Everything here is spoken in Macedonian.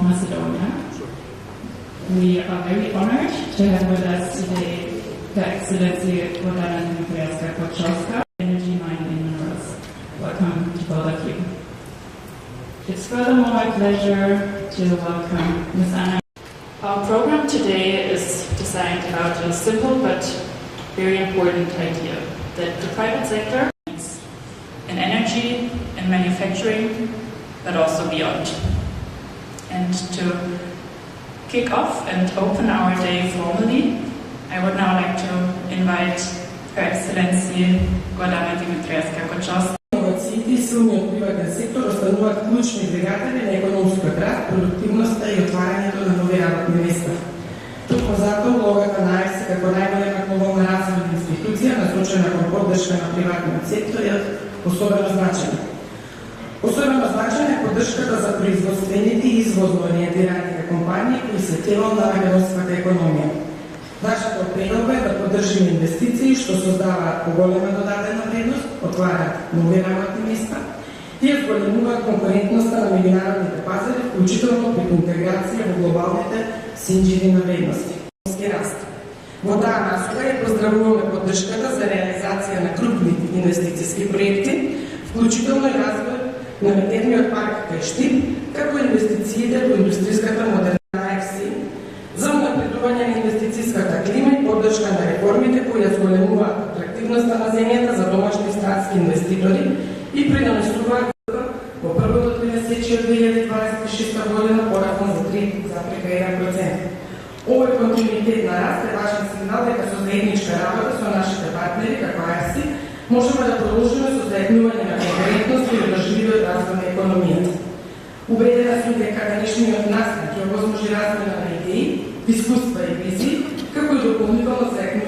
Macedonia. We are very honored to have with us today Her Excellency Gordana Dimitrievska-Koczowska, Energy Mining Minerals. Welcome to both of you. It's furthermore a pleasure to welcome Ms. Anna. Our program today is designed about a simple but very important idea that the private sector needs in energy and manufacturing, but also beyond. And to kick off and open our day formally, I would now like to invite Her Excellency Gordana Dimitrievska-Koczowska. Иновациите и силниот приватен сектор остануваат клучни двигатели на економскиот раст, продуктивноста и отварањето на нови работни места. Токму затоа улогата на АЕФСИ како најголема глобална развојна институција насочена кон поддршка на приватниот сектор е особено значајна. Особено значајна е поддршката за производствените и извозно ориентираните компании кои се тело на македонската економија. Нашата опредба е да поддржиме инвестиции што создаваат поголема додадена вредност, отвараат нови работни места и зголемуваат конкурентноста на меѓународните пазари, вклучително преку интеграција во глобалните синџири на вредности. Во таа насока ја поздравуваме поддршката за реализација на крупни инвестициски проекти, вклучително и развој на метерниот парк кај Штип, како инвестициите во индустријската модерна АЕФСИ, за унапредување на инвестицијската клима и поддршка на реформите кои ја зголемуваат атрактивноста на земјата за домашни и странски инвеститори и придонесуваат во првото тримесечие од 2026 година пораснал за 3,1%. Овој континуитет на раст е важен сигнал дека со заедничка работа со нашите партнери како АЕФСИ можеме да продолжиме со заеднување на конкурентност и одржливиот развој на економијата. Убедена сум дека денешниот настан ќе овозможи размена на идеи, искуства и визии, како и дополнително заеднување